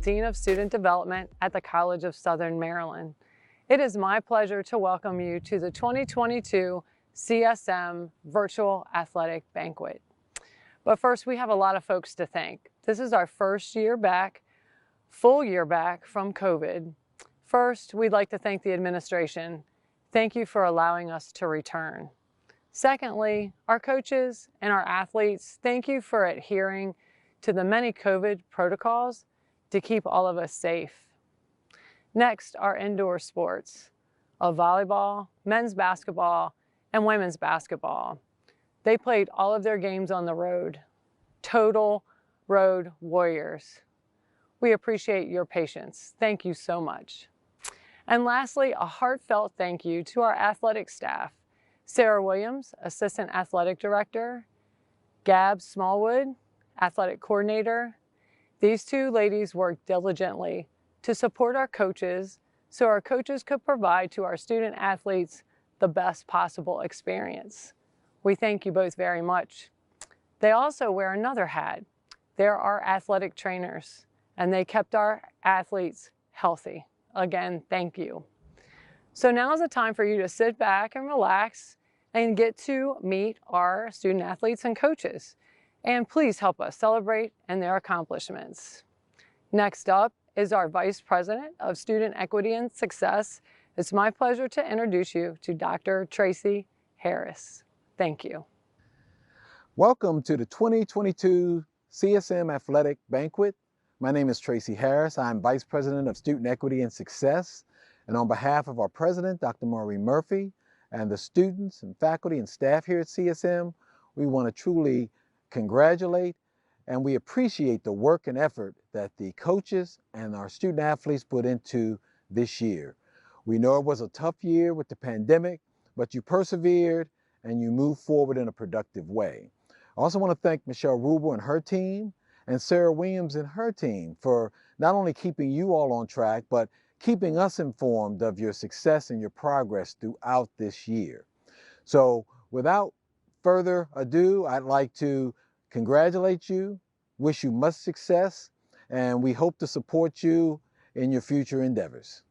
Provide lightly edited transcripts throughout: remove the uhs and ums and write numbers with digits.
Dean of Student Development at the College of Southern Maryland. It is my pleasure to welcome you to the 2022 CSM Virtual Athletic Banquet. But first, we have a lot of folks to thank. This is our first year back, full year back from COVID. First, we'd like to thank the administration. Thank you for allowing us to return. Secondly, our coaches and our athletes, thank you for adhering to the many COVID protocols to keep all of us safe. Next, our indoor sports of volleyball, men's basketball, and women's basketball. They played all of their games on the road. Total road warriors. We appreciate your patience. Thank you so much. And lastly, a heartfelt thank you to our athletic staff. Sarah Williams, Assistant Athletic Director, Gab Smallwood, Athletic Coordinator. These two ladies worked diligently to support our coaches so our coaches could provide to our student athletes the best possible experience. We thank you both very much. They also wear another hat. They're our athletic trainers, and they kept our athletes healthy. Again, thank you. So now is the time for you to sit back and relax and get to meet our student athletes and coaches. And please help us celebrate and their accomplishments. Next up is our Vice President of Student Equity and Success. It's my pleasure to introduce you to Dr. Tracy Harris. Thank you. Welcome to the 2022 CSM Athletic Banquet. My name is Tracy Harris. I'm Vice President of Student Equity and Success. And on behalf of our President, Dr. Maureen Murphy, and the students and faculty and staff here at CSM, we want to truly congratulate and we appreciate the work and effort that the coaches and our student athletes put into this year. We know it was a tough year with the pandemic, but you persevered and you moved forward in a productive way. I also want to thank Michelle Rubel and her team and Sarah Williams and her team for not only keeping you all on track, but keeping us informed of your success and your progress throughout this year. So without further ado, I'd like to congratulate you, wish you much success, and we hope to support you in your future endeavors.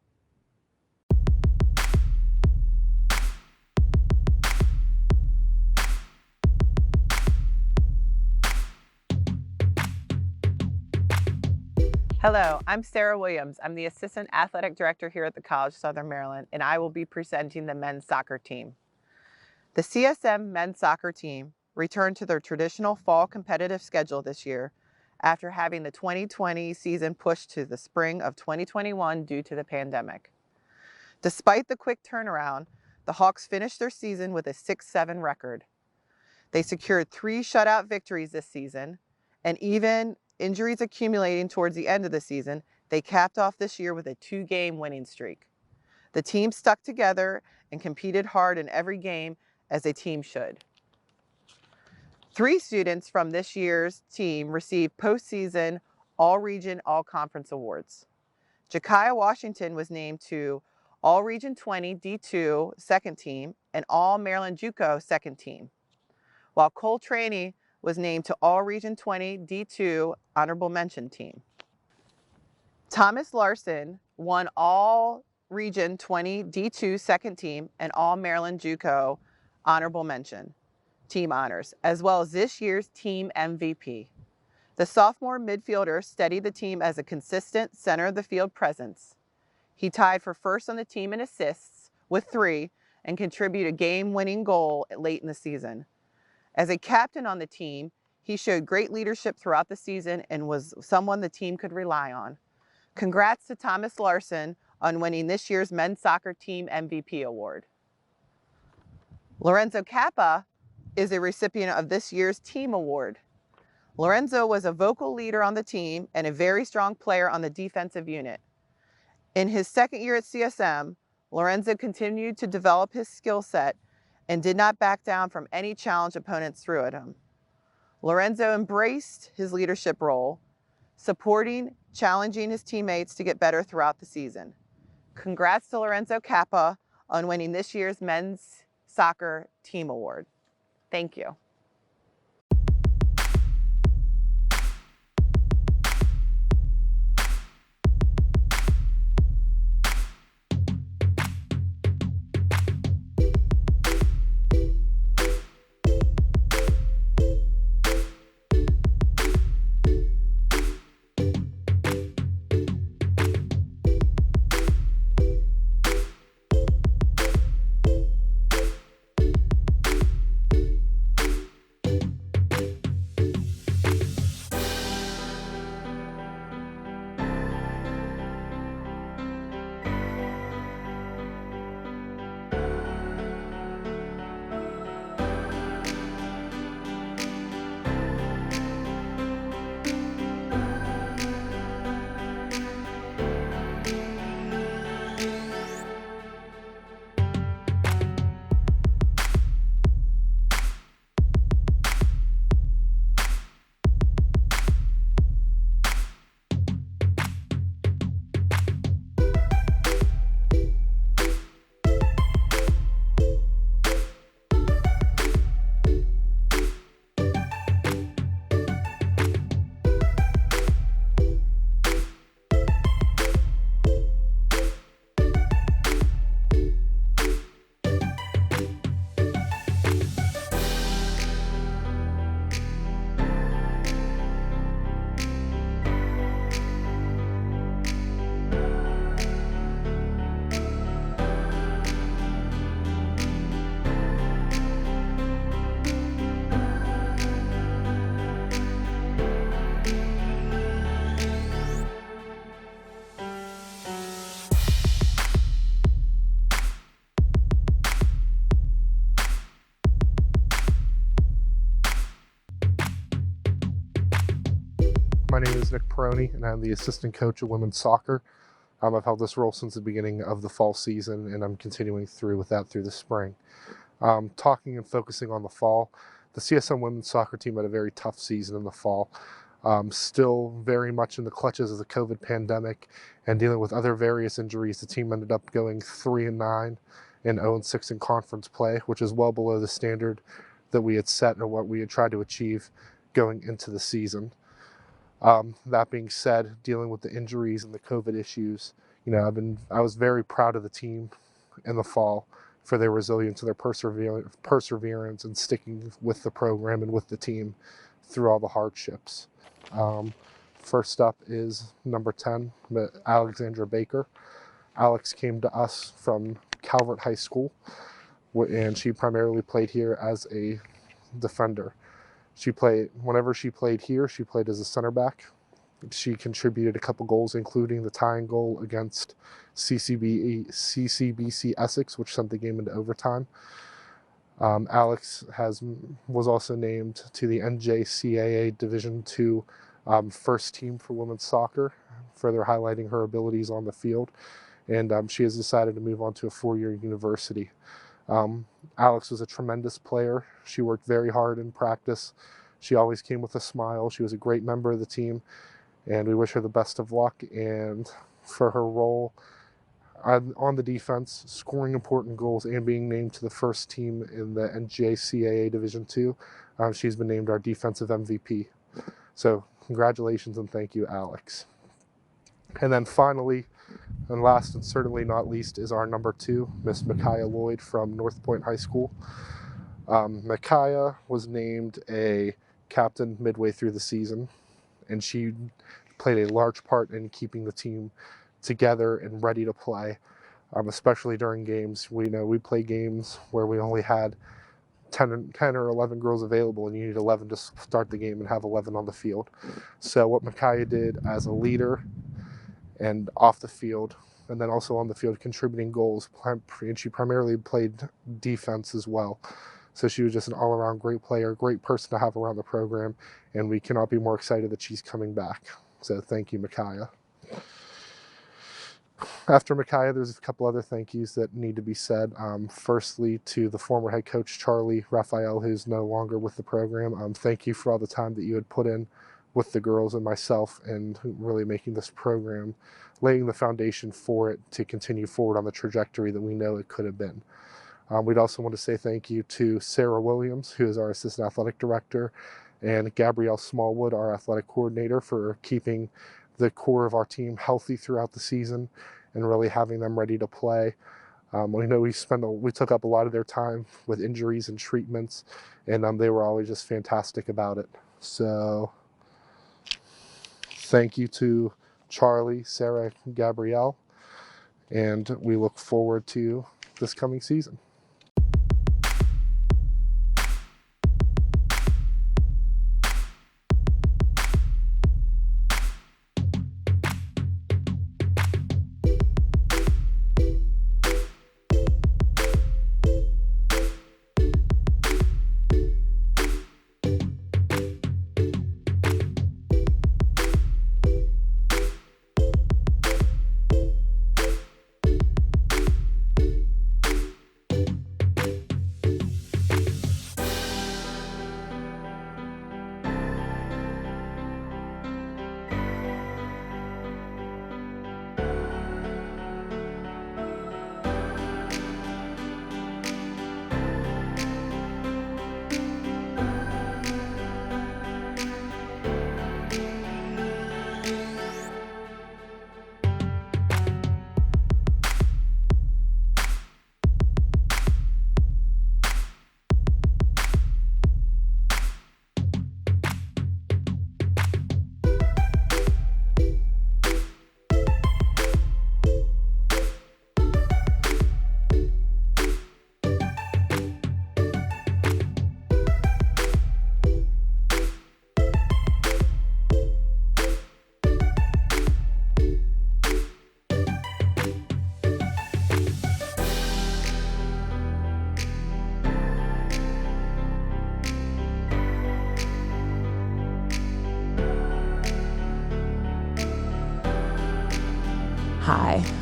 Hello, I'm Sarah Williams. I'm the Assistant Athletic Director here at the College of Southern Maryland, and I will be presenting the men's soccer team. The CSM men's soccer team returned to their traditional fall competitive schedule this year after having the 2020 season pushed to the spring of 2021 due to the pandemic. Despite the quick turnaround, the Hawks finished their season with a 6-7 record. They secured 3 shutout victories this season, and even injuries accumulating towards the end of the season, they capped off this year with a 2-game winning streak. The team stuck together and competed hard in every game as a team should. 3 students from this year's team received postseason All-Region, All-Conference awards. Jakaya Washington was named to All-Region 20 D2 second team and All-Maryland JUCO second team, while Cole Traney was named to All-Region 20 D2 Honorable Mention team. Thomas Larson won All-Region 20 D2 second team and All-Maryland JUCO Honorable Mention team honors, as well as this year's team MVP. The sophomore midfielder steadied the team as a consistent center of the field presence. He tied for first on the team in assists with 3 and contributed a game-winning goal late in the season. As a captain on the team, he showed great leadership throughout the season and was someone the team could rely on. Congrats to Thomas Larson on winning this year's men's soccer team MVP award. Lorenzo Kappa is a recipient of this year's team award. Lorenzo was a vocal leader on the team and a very strong player on the defensive unit. In his second year at CSM, Lorenzo continued to develop his skill set and did not back down from any challenge opponents threw at him. Lorenzo embraced his leadership role, supporting, challenging his teammates to get better throughout the season. Congrats to Lorenzo Kappa on winning this year's men's soccer team award. Thank you. name is Nick Peroni, and I'm the assistant coach of women's soccer. I've held this role since the beginning of the fall season, and I'm continuing through with that through the spring. Talking and focusing on the fall, the CSM women's soccer team had a very tough season in the fall. Still very much in the clutches of the COVID pandemic and dealing with other various injuries. The team ended up going 3-9 and 0-6 in conference play, which is well below the standard that we had set and what we had tried to achieve going into the season. That being said, dealing with the injuries and the COVID issues, I was very proud of the team in the fall for their resilience and their perseverance and sticking with the program and with the team through all the hardships. First up is number 10, Alexandra Baker. Alex came to us from Calvert High School, and she primarily played here as a defender. Whenever she played here, she played as a center back. She contributed a couple goals, including the tying goal against CCBC Essex, which sent the game into overtime. Alex was also named to the NJCAA Division II first team for women's soccer, further highlighting her abilities on the field. And she has decided to move on to a 4-year university. Alex was a tremendous player. She worked very hard in practice. She always came with a smile. She was a great member of the team, and we wish her the best of luck. And for her role on the defense, scoring important goals and being named to the first team in the NJCAA Division II, she's been named our defensive MVP. So congratulations and thank you, Alex. And then finally, and last and certainly not least, is our number 2, Miss Micaiah Lloyd from North Point High School. Micaiah was named a captain midway through the season, and she played a large part in keeping the team together and ready to play, especially during games. We play games where we only had 10 or 11 girls available, and you need 11 to start the game and have 11 on the field. So what Micaiah did as a leader and off the field, and then also on the field contributing goals, and she primarily played defense as well. So she was just an all-around great player, great person to have around the program, and we cannot be more excited that she's coming back. So thank you, Micaiah. After Micaiah, there's a couple other thank yous that need to be said. Firstly, to the former head coach, Charlie Raphael, who's no longer with the program. Thank you for all the time that you had put in with the girls and myself and really making this program, laying the foundation for it to continue forward on the trajectory that we know it could have been. We'd also want to say thank you to Sarah Williams, who is our assistant athletic director, and Gabrielle Smallwood, our athletic coordinator, for keeping the core of our team healthy throughout the season and really having them ready to play. We know we took up a lot of their time with injuries and treatments, and they were always just fantastic about it. So thank you to Charlie, Sarah, and Gabrielle, and we look forward to this coming season.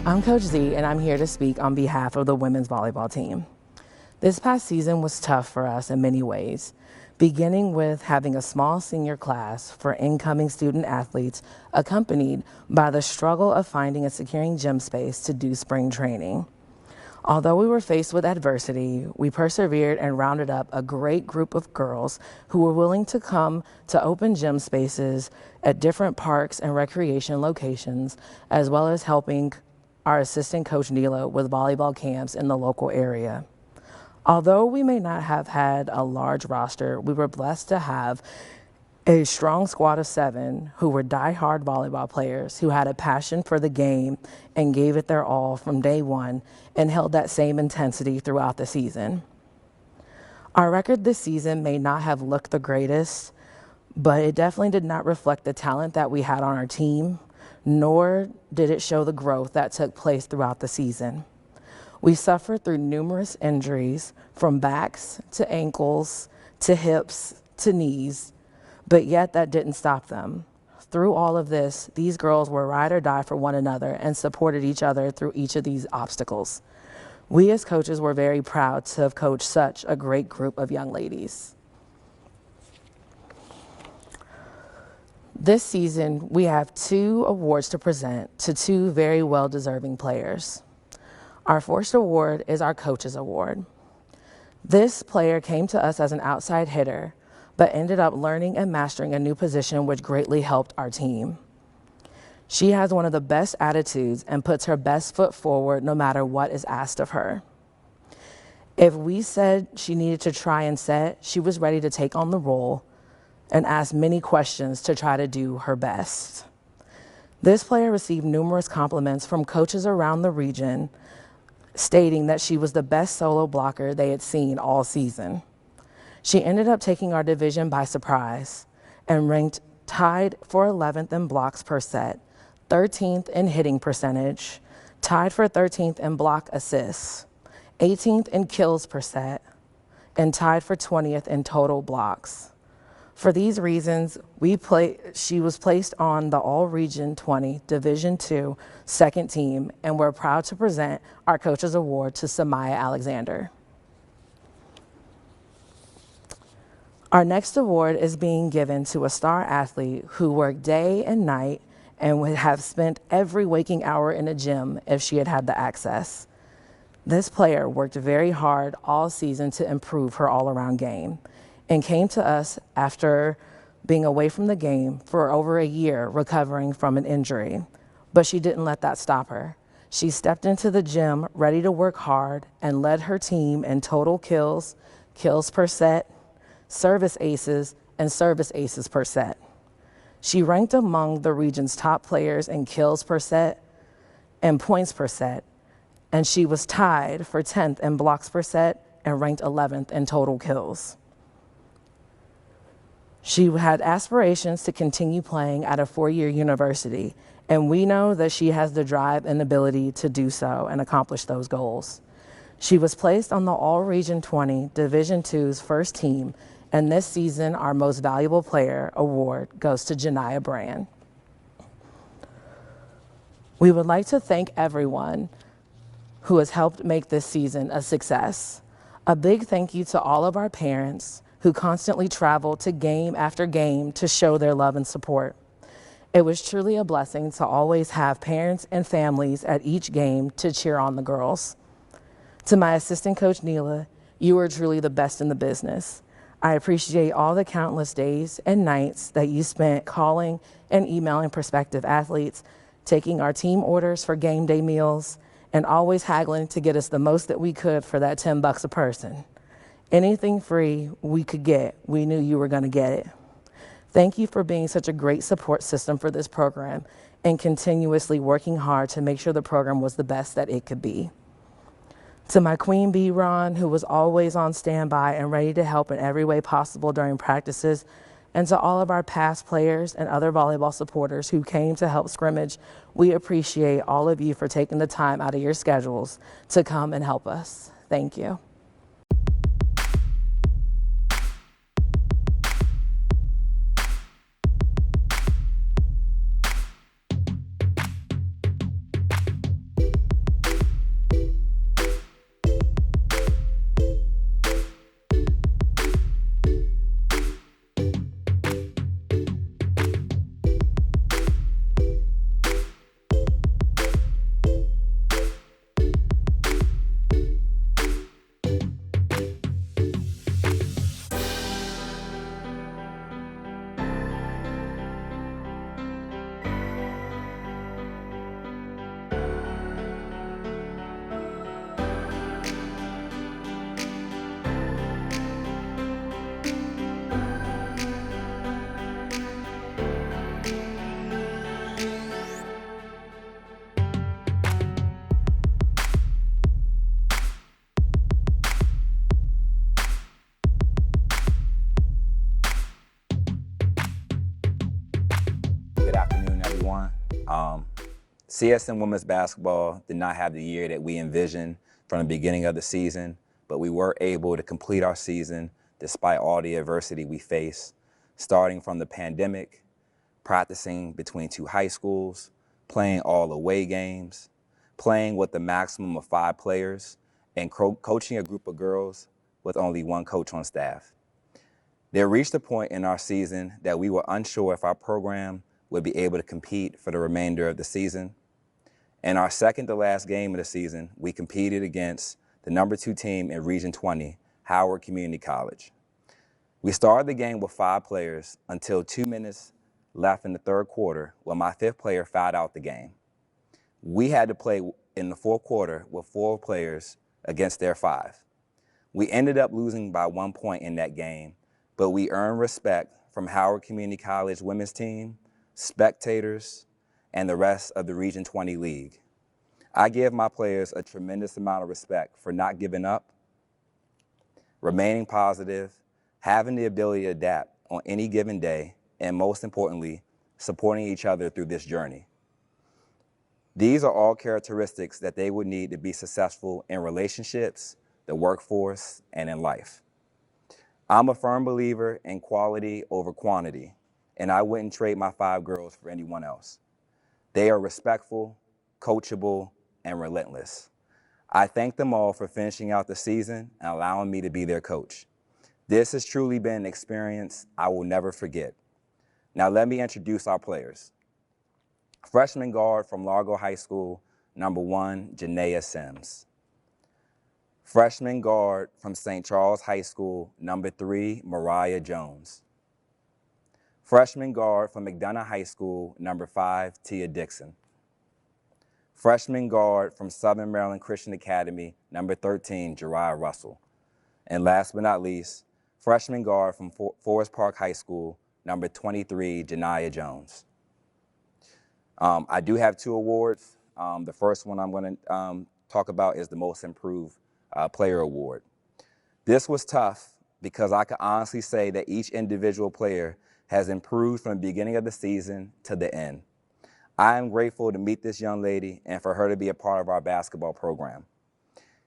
I'm Coach Z, and I'm here to speak on behalf of the women's volleyball team. This past season was tough for us in many ways, beginning with having a small senior class for incoming student athletes, accompanied by the struggle of finding and securing gym space to do spring training. Although we were faced with adversity, we persevered and rounded up a great group of girls who were willing to come to open gym spaces at different parks and recreation locations, as well as helping our assistant coach Neela with volleyball camps in the local area. Although we may not have had a large roster, we were blessed to have a strong squad of 7 who were die-hard volleyball players who had a passion for the game and gave it their all from day one and held that same intensity throughout the season. Our record this season may not have looked the greatest, but it definitely did not reflect the talent that we had on our team, nor did it show the growth that took place throughout the season. We suffered through numerous injuries, from backs to ankles to hips to knees, but yet that didn't stop them. Through all of this, these girls were ride or die for one another and supported each other through each of these obstacles. We as coaches were very proud to have coached such a great group of young ladies. This season, we have 2 awards to present to 2 very well-deserving players. Our first award is our Coaches Award. This player came to us as an outside hitter, but ended up learning and mastering a new position which greatly helped our team. She has one of the best attitudes and puts her best foot forward no matter what is asked of her. If we said she needed to try and set, she was ready to take on the role and ask many questions to try to do her best. This player received numerous compliments from coaches around the region, stating that she was the best solo blocker they had seen all season. She ended up taking our division by surprise and ranked tied for 11th in blocks per set, 13th in hitting percentage, tied for 13th in block assists, 18th in kills per set, and tied for 20th in total blocks. For these reasons, she was placed on the All-Region 20 Division II second team, and we're proud to present our Coaches Award to Samaya Alexander. Our next award is being given to a star athlete who worked day and night and would have spent every waking hour in a gym if she had had the access. This player worked very hard all season to improve her all-around game and came to us after being away from the game for over a year recovering from an injury. But she didn't let that stop her. She stepped into the gym ready to work hard and led her team in total kills, kills per set, service aces, and service aces per set. She ranked among the region's top players in kills per set and points per set, and she was tied for 10th in blocks per set and ranked 11th in total kills. She had aspirations to continue playing at a 4-year university, and we know that she has the drive and ability to do so and accomplish those goals. She was placed on the All-Region 20 Division II's first team, and this season, our Most Valuable Player award goes to Janiyah Brand. We would like to thank everyone who has helped make this season a success. A big thank you to all of our parents who constantly travel to game after game to show their love and support. It was truly a blessing to always have parents and families at each game to cheer on the girls. To my assistant coach, Neela, you are truly the best in the business. I appreciate all the countless days and nights that you spent calling and emailing prospective athletes, taking our team orders for game day meals, and always haggling to get us the most that we could for that $10 a person. Anything free we could get, we knew you were going to get it. Thank you for being such a great support system for this program and continuously working hard to make sure the program was the best that it could be. To my Queen Bee, Ron, who was always on standby and ready to help in every way possible during practices, and to all of our past players and other volleyball supporters who came to help scrimmage, we appreciate all of you for taking the time out of your schedules to come and help us. Thank you. CSM women's basketball did not have the year that we envisioned from the beginning of the season, but we were able to complete our season despite all the adversity we faced, starting from the pandemic, practicing between 2 high schools, playing all away games, playing with the maximum of 5 players, and coaching a group of girls with only 1 coach on staff. There reached a point in our season that we were unsure if our program would be able to compete for the remainder of the season. In our second to last game of the season, we competed against the number 2 team in Region 20, Howard Community College. We started the game with 5 players until 2 minutes left in the third quarter when my 5th player fouled out the game. We had to play in the fourth quarter with 4 players against their 5. We ended up losing by 1 point in that game, but we earned respect from Howard Community College women's team, spectators, and the rest of the Region 20 League. I give my players a tremendous amount of respect for not giving up, remaining positive, having the ability to adapt on any given day, and most importantly, supporting each other through this journey. These are all characteristics that they would need to be successful in relationships, the workforce, and in life. I'm a firm believer in quality over quantity, and I wouldn't trade my 5 girls for anyone else. They are respectful, coachable, and relentless. I thank them all for finishing out the season and allowing me to be their coach. This has truly been an experience I will never forget. Now let me introduce our players. Freshman guard from Largo High School, number 1, Janaea Sims. Freshman guard from St. Charles High School, number 3, Mariah Jones. Freshman guard from McDonough High School, number 5, Tia Dixon. Freshman guard from Southern Maryland Christian Academy, number 13, Jeriah Russell. And last but not least, freshman guard from Forest Park High School, number 23, Janiah Jones. I do have 2 awards. The first one I'm going to talk about is the Most Improved Player Award. This was tough because I can honestly say that each individual player has improved from the beginning of the season to the end. I am grateful to meet this young lady and for her to be a part of our basketball program.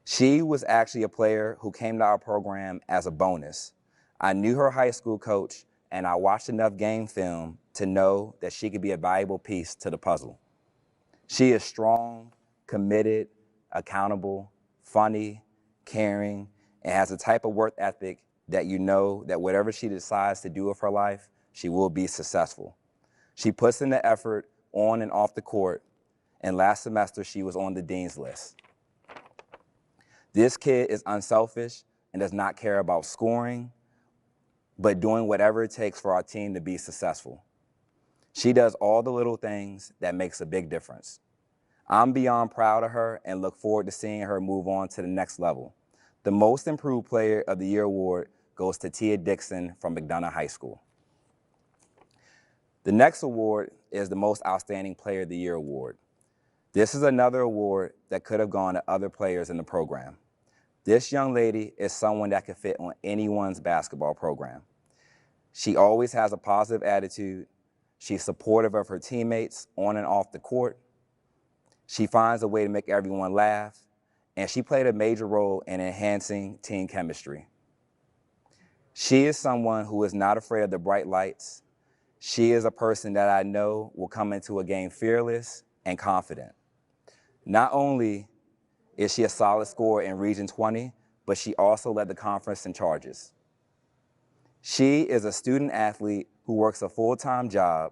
She was actually a player who came to our program as a bonus. I knew her high school coach, and I watched enough game film to know that she could be a valuable piece to the puzzle. She is strong, committed, accountable, funny, caring, and has a type of work ethic that you know that whatever she decides to do with her life, she will be successful. She puts in the effort on and off the court, and last semester she was on the dean's list. This kid is unselfish and does not care about scoring, but doing whatever it takes for our team to be successful. She does all the little things that makes a big difference. I'm beyond proud of her and look forward to seeing her move on to the next level. The Most Improved Player of the Year award goes to Tia Dixon from McDonough High School. The next award is the Most Outstanding Player of the Year award. This is another award that could have gone to other players in the program. This young lady is someone that could fit on anyone's basketball program. She always has a positive attitude. She's supportive of her teammates on and off the court. She finds a way to make everyone laugh, and she played a major role in enhancing team chemistry. She is someone who is not afraid of the bright lights. She is a person that I know will come into a game fearless and confident. Not only is she a solid scorer in Region 20, but she also led the conference in charges. She is a student athlete who works a full-time job,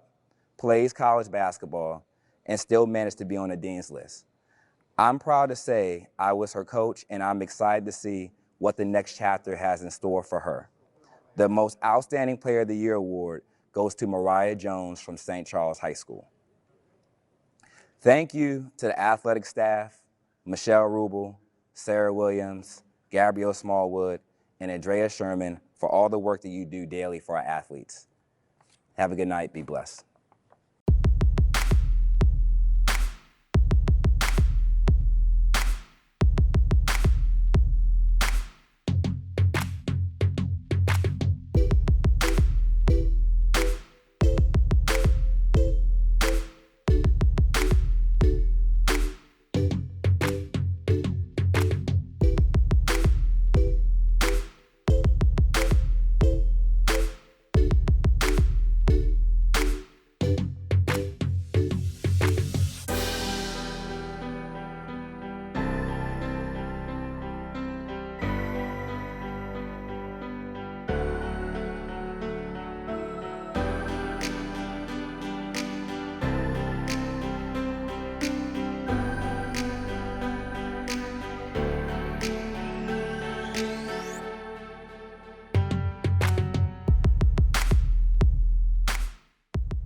plays college basketball, and still managed to be on the dean's list. I'm proud to say I was her coach, and I'm excited to see what the next chapter has in store for her. The Most Outstanding Player of the Year award goes to Mariah Jones from St. Charles High School. Thank you to the athletic staff, Michelle Rubel, Sarah Williams, Gabrielle Smallwood, and Andrea Sherman for all the work that you do daily for our athletes. Have a good night. Be blessed.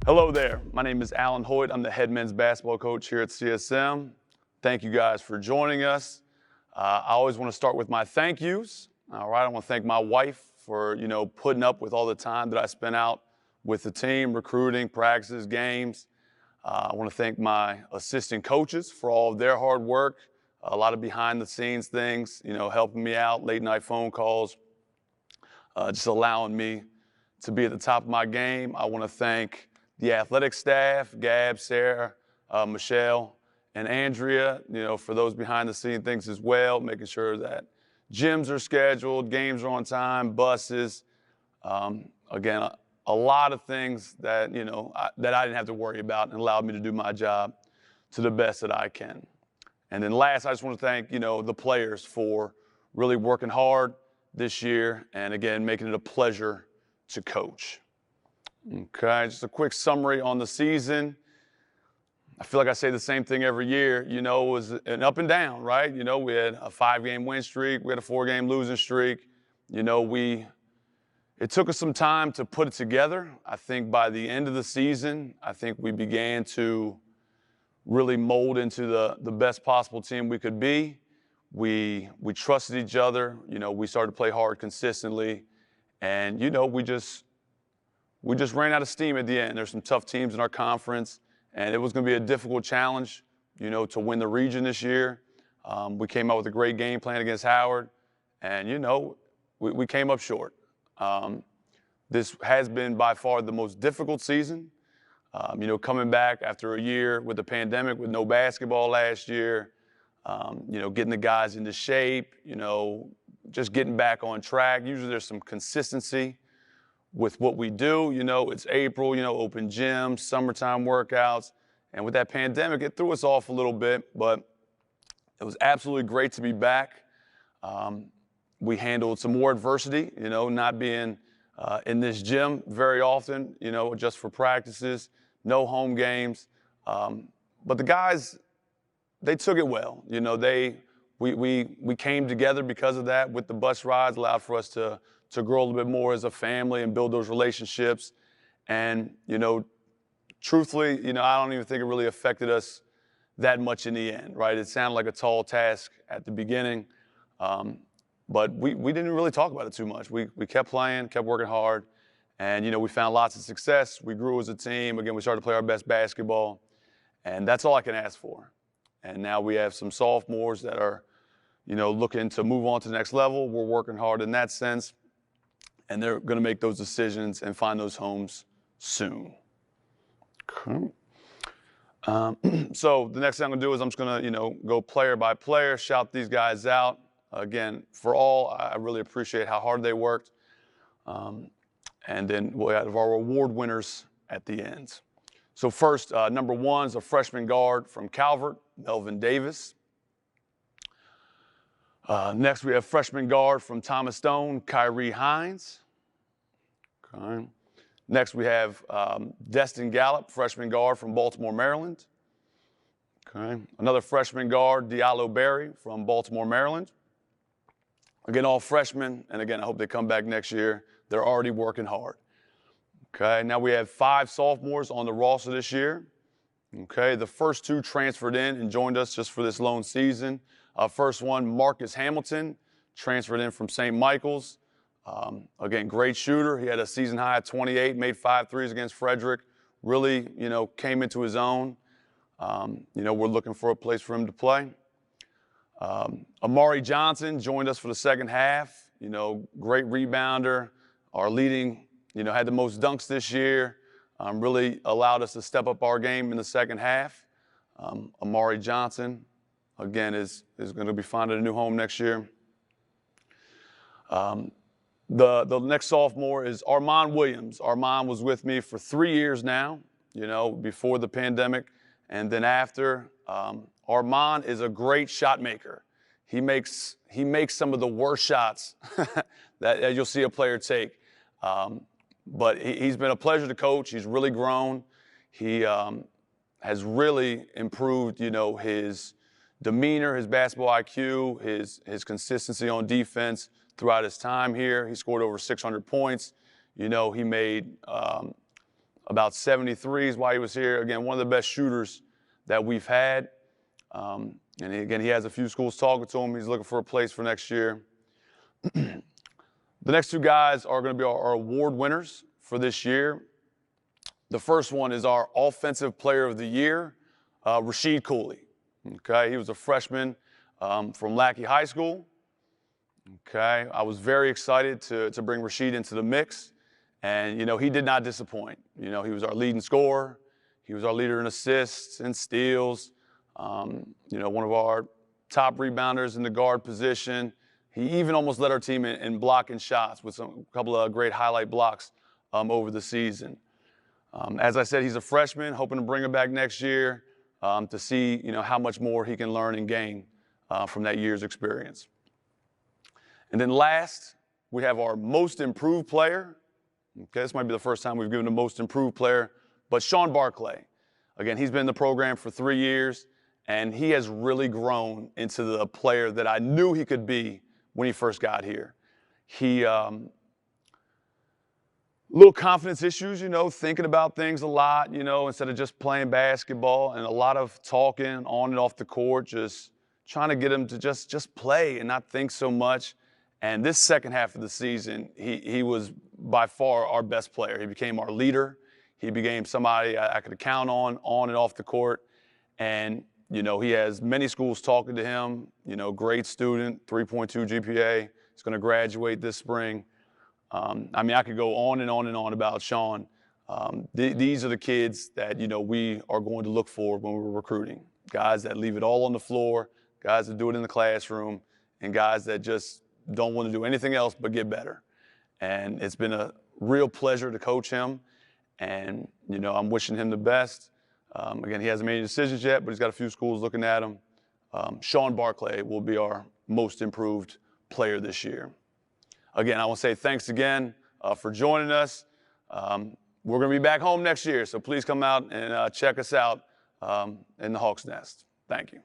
Hello there. My name is Alan Hoyt. I'm the head men's basketball coach here at CSM. Thank you guys for joining us. I always want to start with my thank yous. All right, I want to thank my wife for, putting up with all the time that I spent out with the team, recruiting, practices, games. I want to thank my assistant coaches for all of their hard work, a lot of behind the scenes things, helping me out, late night phone calls, just allowing me to be at the top of my game. I want to thank the athletic staff, Gab, Sarah, Michelle, and Andrea, for those behind the scene things as well, making sure that gyms are scheduled, games are on time, buses. Again, a lot of things that, that I didn't have to worry about and allowed me to do my job to the best that I can. And then last, I just want to thank, the players for really working hard this year and, again, making it a pleasure to coach. Okay, just a quick summary on the season. I feel like I say the same thing every year. It was an up and down, right? We had a 5-game win streak. We had a 4-game losing streak. It took us some time to put it together. I think by the end of the season, I think we began to really mold into the best possible team we could be. We trusted each other. We started to play hard consistently. And, we just ran out of steam at the end. There's some tough teams in our conference, and it was going to be a difficult challenge, to win the region this year. We came out with a great game plan against Howard, and, we came up short. This has been by far the most difficult season. Coming back after a year with the pandemic, with no basketball last year, getting the guys into shape, just getting back on track. Usually there's some consistency with what we do. It's April, open gyms, summertime workouts. And with that pandemic, it threw us off a little bit, but it was absolutely great to be back. We handled some more adversity, not being in this gym very often, just for practices, no home games. But the guys, they took it well. We came together because of that with the bus rides, allowed for us to grow a little bit more as a family and build those relationships. And, truthfully, I don't even think it really affected us that much in the end, right? It sounded like a tall task at the beginning, but we didn't really talk about it too much. We kept playing, kept working hard, and, we found lots of success. We grew as a team. Again, we started to play our best basketball, and that's all I can ask for. And now we have some sophomores that are, looking to move on to the next level. We're working hard in that sense, and they're going to make those decisions and find those homes soon. Okay. So the next thing I'm going to do is I'm just going to, go player by player, shout these guys out. Again, for all, I really appreciate how hard they worked. And then we'll have our award winners at the end. So first, number 1 is a freshman guard from Calvert, Melvin Davis. Next, we have freshman guard from Thomas Stone, Kyrie Hines. Okay. Next, we have Destin Gallup, freshman guard from Baltimore, Maryland. Okay. Another freshman guard, Diallo Berry from Baltimore, Maryland. Again, all freshmen, and again, I hope they come back next year. They're already working hard. Okay, now we have 5 sophomores on the roster this year. Okay, the first 2 transferred in and joined us just for this lone season. First one, Marcus Hamilton, transferred in from St. Michael's. Again, great shooter. He had a season high at 28, made 5 threes against Frederick. Really, came into his own. We're looking for a place for him to play. Amari Johnson joined us for the second half. Great rebounder. Our leading, had the most dunks this year. Really allowed us to step up our game in the second half. Amari Johnson, again, is going to be finding a new home next year. The next sophomore is Armand Williams. Armand was with me for 3 years now, before the pandemic. And then after, Armand is a great shot maker. He makes some of the worst shots that you'll see a player take. But he's been a pleasure to coach. He's really grown. He has really improved, his demeanor, his basketball IQ, his consistency on defense throughout his time here. He scored over 600 points. He made about 73s while he was here. Again, one of the best shooters that we've had. And again, he has a few schools talking to him. He's looking for a place for next year. The next two guys are going to be our award winners for this year. The first one is our Offensive Player of the Year, Rasheed Cooley. Okay, he was a freshman from Lackey High School. Okay, I was very excited to bring Rasheed into the mix, and he did not disappoint. He was our leading scorer. He was our leader in assists and steals. One of our top rebounders in the guard position. He even almost led our team in blocking shots with a couple of great highlight blocks over the season. As I said, he's a freshman, hoping to bring him back next year to see how much more he can learn and gain from that year's experience. And then last, we have our most improved player. Okay, this might be the first time we've given a most improved player, but Sean Barclay. Again, he's been in the program for 3 years, and he has really grown into the player that I knew he could be when he first got here. He little confidence issues, thinking about things a lot, instead of just playing basketball, and a lot of talking on and off the court, just trying to get him to just play and not think so much. And this second half of the season, he was by far our best player. He became our leader. He became somebody I could count on and off the court. And, he has many schools talking to him, great student, 3.2 GPA. He's going to graduate this spring. I could go on and on and on about Sean. These are the kids that, we are going to look for when we're recruiting. Guys that leave it all on the floor, guys that do it in the classroom, and guys that just don't want to do anything else but get better. And it's been a real pleasure to coach him. And, I'm wishing him the best. Again, he hasn't made any decisions yet, but he's got a few schools looking at him. Sean Barclay will be our most improved player this year. Again, I want to say thanks again for joining us. We're going to be back home next year, so please come out and check us out in the Hawk's Nest. Thank you.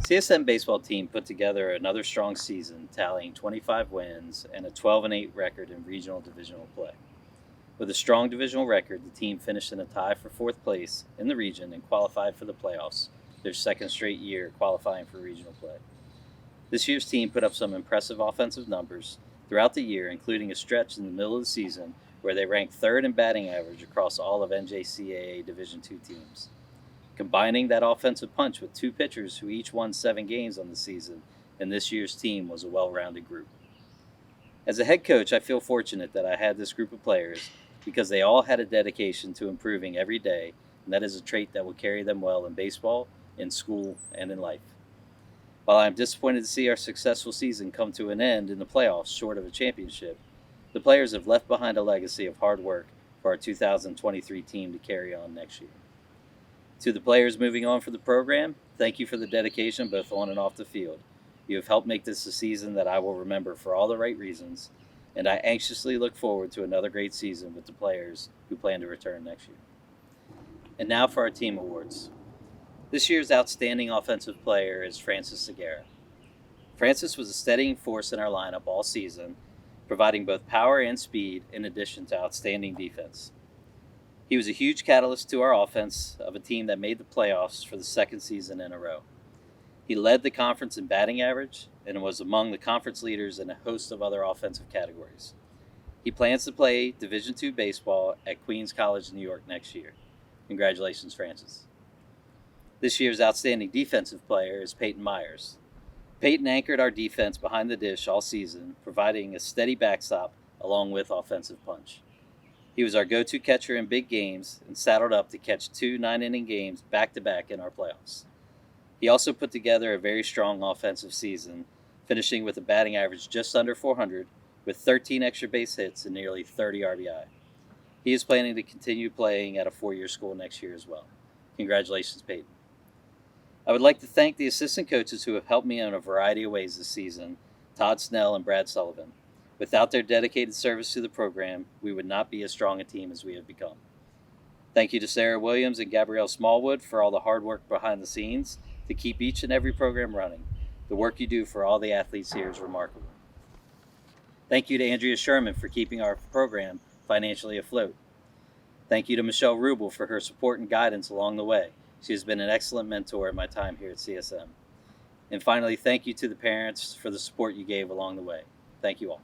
CSM baseball team put together another strong season, tallying 25 wins and a 12-8 record in regional divisional play. With a strong divisional record, the team finished in a tie for fourth place in the region and qualified for the playoffs, their second straight year qualifying for regional play. This year's team put up some impressive offensive numbers throughout the year, including a stretch in the middle of the season where they ranked third in batting average across all of NJCAA Division II teams. Combining that offensive punch with two pitchers who each won 7 games on the season, and this year's team was a well-rounded group. As a head coach, I feel fortunate that I had this group of players because they all had a dedication to improving every day, and that is a trait that will carry them well in baseball, in school, and in life. While I am disappointed to see our successful season come to an end in the playoffs short of a championship, the players have left behind a legacy of hard work for our 2023 team to carry on next year. To the players moving on for the program, thank you for the dedication both on and off the field. You have helped make this a season that I will remember for all the right reasons, and I anxiously look forward to another great season with the players who plan to return next year. And now for our team awards. This year's outstanding offensive player is Francis Segura. Francis was a steadying force in our lineup all season, providing both power and speed in addition to outstanding defense. He was a huge catalyst to our offense of a team that made the playoffs for the second season in a row. He led the conference in batting average and was among the conference leaders in a host of other offensive categories. He plans to play Division II baseball at Queens College, New York next year. Congratulations, Francis. This year's outstanding defensive player is Peyton Myers. Peyton anchored our defense behind the dish all season, providing a steady backstop along with offensive punch. He was our go-to catcher in big games and saddled up to catch 2 9-inning games back-to-back in our playoffs. He also put together a very strong offensive season, finishing with a batting average just under 400, with 13 extra base hits and nearly 30 RBI. He is planning to continue playing at a 4-year school next year as well. Congratulations, Peyton. I would like to thank the assistant coaches who have helped me in a variety of ways this season, Todd Snell and Brad Sullivan. Without their dedicated service to the program, we would not be as strong a team as we have become. Thank you to Sarah Williams and Gabrielle Smallwood for all the hard work behind the scenes to keep each and every program running. The work you do for all the athletes here is remarkable. Thank you to Andrea Sherman for keeping our program financially afloat. Thank you to Michelle Rubel for her support and guidance along the way. She has been an excellent mentor in my time here at CSM. And finally, thank you to the parents for the support you gave along the way. Thank you all.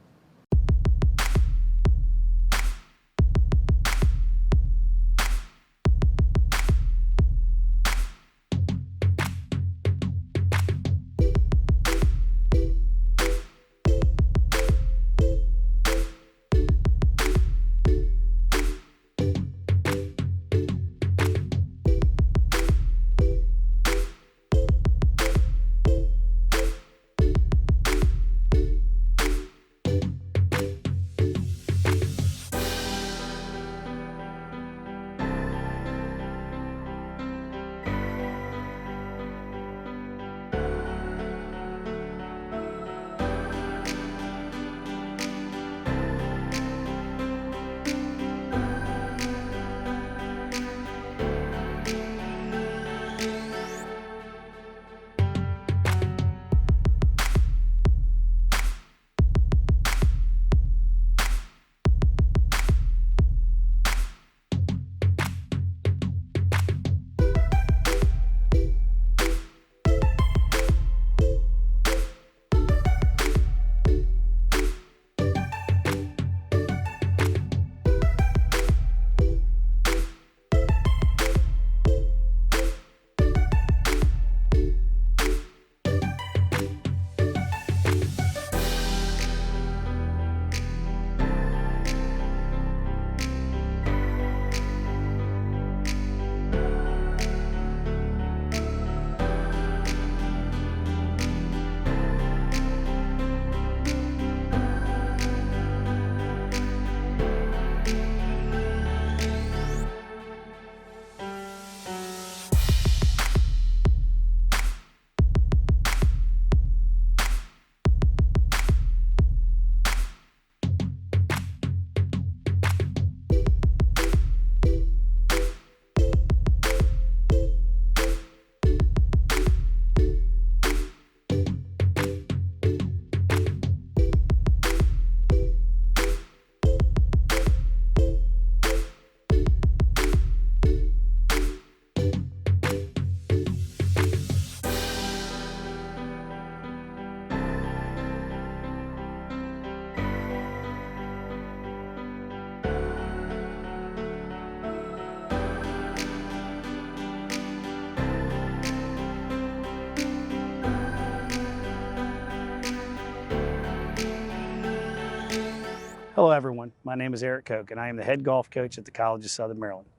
Hello everyone, my name is Eric Koch and I am the head golf coach at the College of Southern Maryland.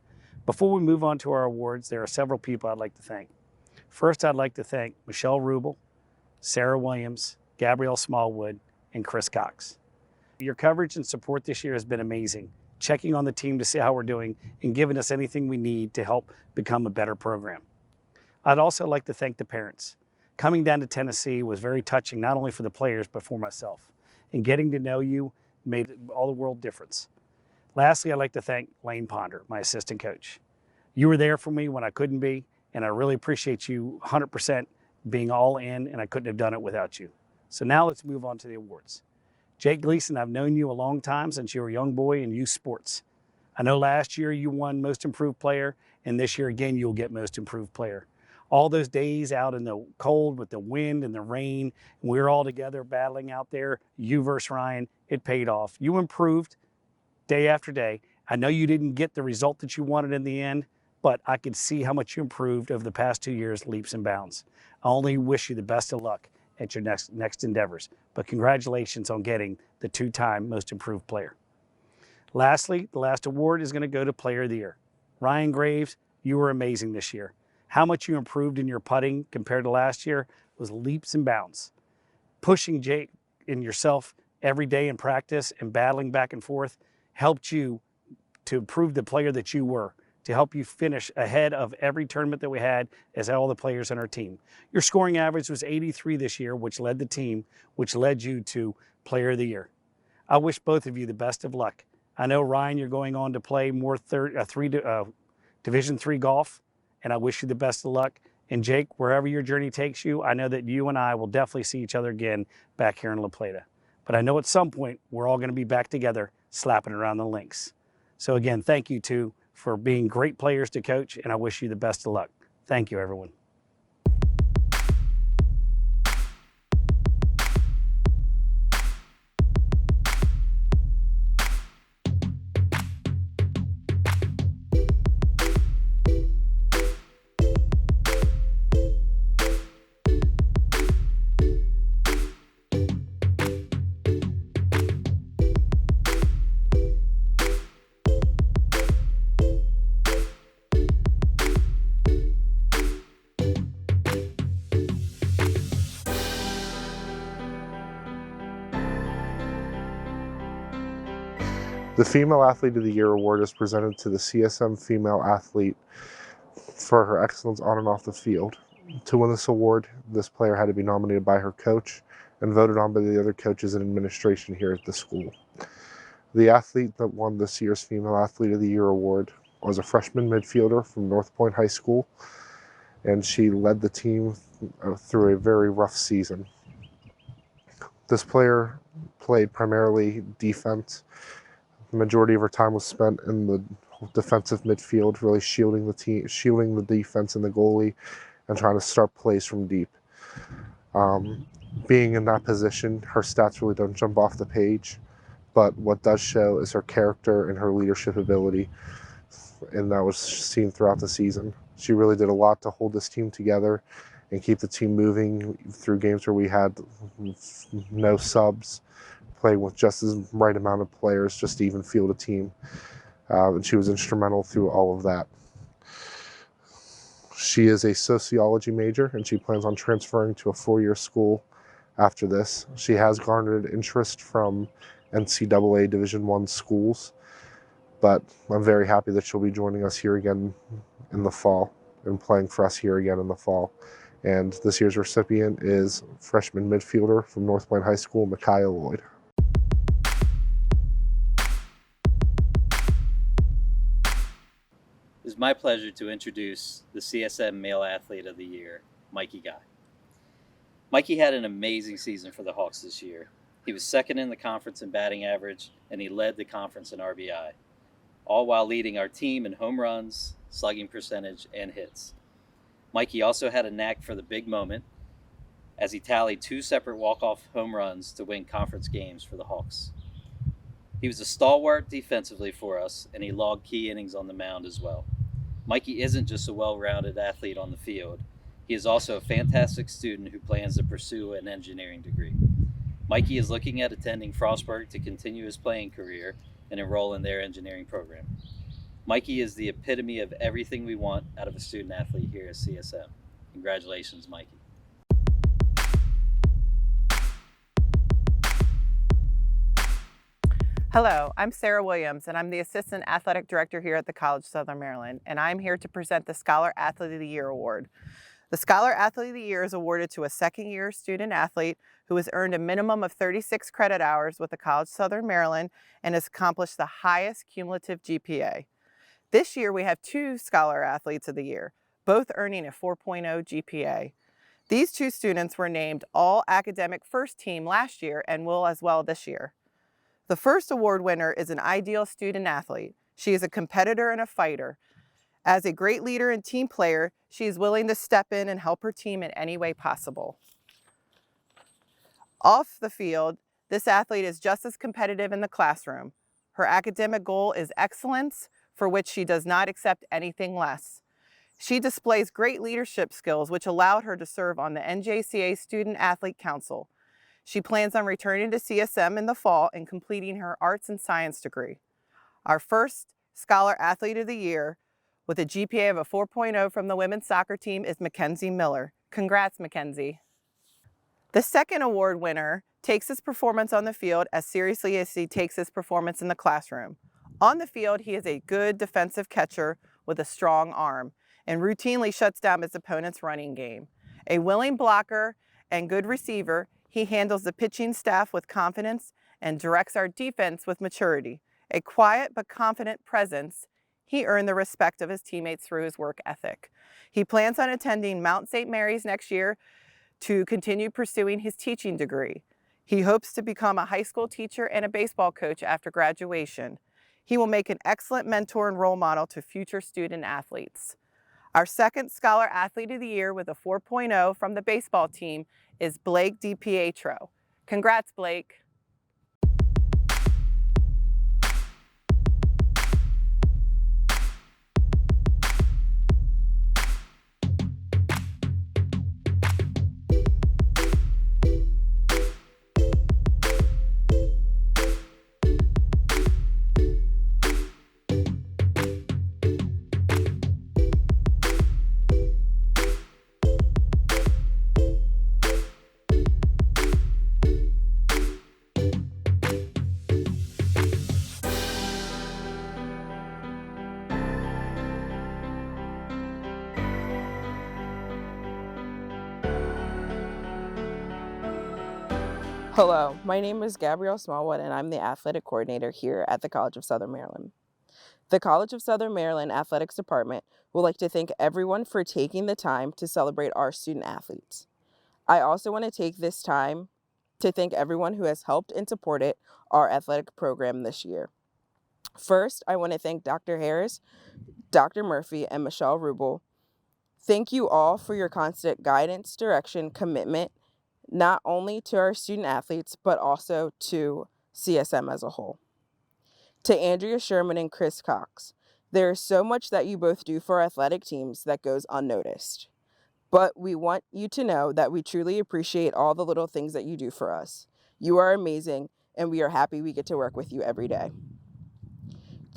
Before we move on to our awards, there are several people I'd like to thank. First, I'd like to thank Michelle Rubel, Sarah Williams, Gabrielle Smallwood, and Chris Cox. Your coverage and support this year has been amazing, checking on the team to see how we're doing and giving us anything we need to help become a better program. I'd also like to thank the parents. Coming down to Tennessee was very touching, not only for the players, but for myself. And getting to know you made all the world difference. Lastly, I'd like to thank Lane Ponder, my assistant coach. You were there for me when I couldn't be, and I really appreciate you 100% being all in, and I couldn't have done it without you. So now let's move on to the awards. Jake Gleason, I've known you a long time since you were a young boy in youth sports. I know last year you won Most Improved Player, and this year again you'll get Most Improved Player. All those days out in the cold with the wind and the rain, and we were all together battling out there, you versus Ryan, it paid off. You improved day after day. I know you didn't get the result that you wanted in the end, but I could see how much you improved over the past 2 years, leaps and bounds. I only wish you the best of luck at your next endeavors, but congratulations on getting the 2-time Most Improved Player. Lastly, the last award is going to go to Player of the Year. Ryan Graves, you were amazing this year. How much you improved in your putting compared to last year was leaps and bounds. Pushing Jake and yourself every day in practice and battling back and forth helped you to improve the player that you were, to help you finish ahead of every tournament that we had as all the players on our team. Your scoring average was 83 this year, which led the team, which led you to Player of the Year. I wish both of you the best of luck. I know, Ryan, you're going on to play more Division III golf, and I wish you the best of luck. And Jake, wherever your journey takes you, I know that you and I will definitely see each other again back here in La Plata. But I know at some point we're all going to be back together slapping around the links. So again, thank you two for being great players to coach, and I wish you the best of luck. Thank you, everyone. The Female Athlete of the Year award is presented to the CSM female athlete for her excellence on and off the field. To win this award, this player had to be nominated by her coach and voted on by the other coaches and administration here at the school. The athlete that won this year's Female Athlete of the Year award was a freshman midfielder from North Point High School, and she led the team through a very rough season. This player played primarily defense. The majority of her time was spent in the defensive midfield, really shielding the team, shielding the defense and the goalie, and trying to start plays from deep. Being in that position, her stats really don't jump off the page, but what does show is her character and her leadership ability, and that was seen throughout the season. She really did a lot to hold this team together and keep the team moving through games where we had no subs, playing with just the right amount of players just to even field a team. And she was instrumental through all of that. She is a sociology major, and she plans on transferring to a 4-year school after this. She has garnered interest from NCAA Division I schools, but I'm very happy that she'll be joining us here again in the fall and playing for us here again in the fall. And this year's recipient is freshman midfielder from North Point High School, Micaiah Lloyd. It is my pleasure to introduce the CSM Male Athlete of the Year, Mikey Guy. Mikey had an amazing season for the Hawks this year. He was second in the conference in batting average, and he led the conference in RBI, all while leading our team in home runs, slugging percentage, and hits. Mikey also had a knack for the big moment, as he tallied 2 separate walk-off home runs to win conference games for the Hawks. He was a stalwart defensively for us, and he logged key innings on the mound as well. Mikey isn't just a well-rounded athlete on the field. He is also a fantastic student who plans to pursue an engineering degree. Mikey is looking at attending Frostburg to continue his playing career and enroll in their engineering program. Mikey is the epitome of everything we want out of a student athlete here at CSM. Congratulations, Mikey. Hello, I'm Sarah Williams, and I'm the Assistant Athletic Director here at the College of Southern Maryland, and I'm here to present the Scholar Athlete of the Year Award. The Scholar Athlete of the Year is awarded to a second-year student athlete who has earned a minimum of 36 credit hours with the College of Southern Maryland and has accomplished the highest cumulative GPA. This year, we have 2 Scholar Athletes of the Year, both earning a 4.0 GPA. These two students were named All Academic First Team last year and will as well this year. The first award winner is an ideal student athlete. She is a competitor and a fighter. As a great leader and team player, she is willing to step in and help her team in any way possible. Off the field, this athlete is just as competitive in the classroom. Her academic goal is excellence, for which she does not accept anything less. She displays great leadership skills, which allowed her to serve on the NJCA Student Athlete Council. She plans on returning to CSM in the fall and completing her arts and science degree. Our first Scholar Athlete of the Year with a GPA of a 4.0 from the women's soccer team is Mackenzie Miller. Congrats, Mackenzie. The second award winner takes his performance on the field as seriously as he takes his performance in the classroom. On the field, he is a good defensive catcher with a strong arm and routinely shuts down his opponent's running game. A willing blocker and good receiver, he handles the pitching staff with confidence and directs our defense with maturity. A quiet but confident presence, he earned the respect of his teammates through his work ethic. He plans on attending Mount St. Mary's next year to continue pursuing his teaching degree. He hopes to become a high school teacher and a baseball coach after graduation. He will make an excellent mentor and role model to future student athletes. Our second Scholar Athlete of the Year with a 4.0 from the baseball team is Blake DiPietro. Congrats, Blake. Hello, my name is Gabrielle Smallwood and I'm the athletic coordinator here at the College of Southern Maryland. The College of Southern Maryland Athletics Department would like to thank everyone for taking the time to celebrate our student athletes. I also want to take this time to thank everyone who has helped and supported our athletic program this year. First, I want to thank Dr. Harris, Dr. Murphy, and Michelle Rubel. Thank you all for your constant guidance, direction, commitment, not only to our student athletes, but also to CSM as a whole. To Andrea Sherman and Chris Cox, there is so much that you both do for athletic teams that goes unnoticed. But we want you to know that we truly appreciate all the little things that you do for us. You are amazing, and we are happy we get to work with you every day.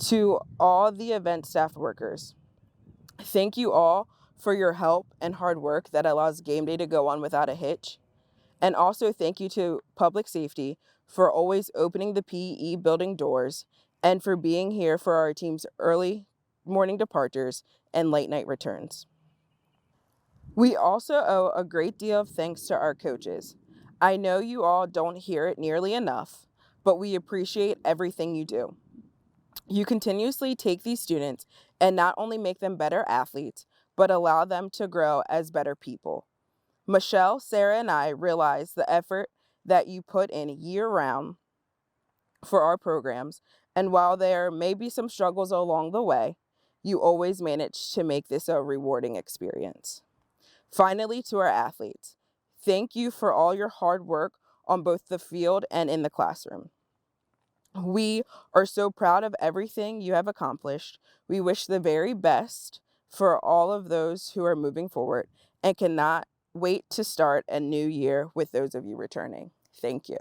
To all the event staff workers, thank you all for your help and hard work that allows game day to go on without a hitch. And also thank you to Public Safety for always opening the PE building doors and for being here for our team's early morning departures and late night returns. We also owe a great deal of thanks to our coaches. I know you all don't hear it nearly enough, but we appreciate everything you do. You continuously take these students and not only make them better athletes, but allow them to grow as better people. Michelle, Sarah, and I realize the effort that you put in year-round for our programs, and while there may be some struggles along the way, you always manage to make this a rewarding experience. Finally, to our athletes, thank you for all your hard work on both the field and in the classroom. We are so proud of everything you have accomplished. We wish the very best for all of those who are moving forward and cannot wait to start a new year with those of you returning. Thank you.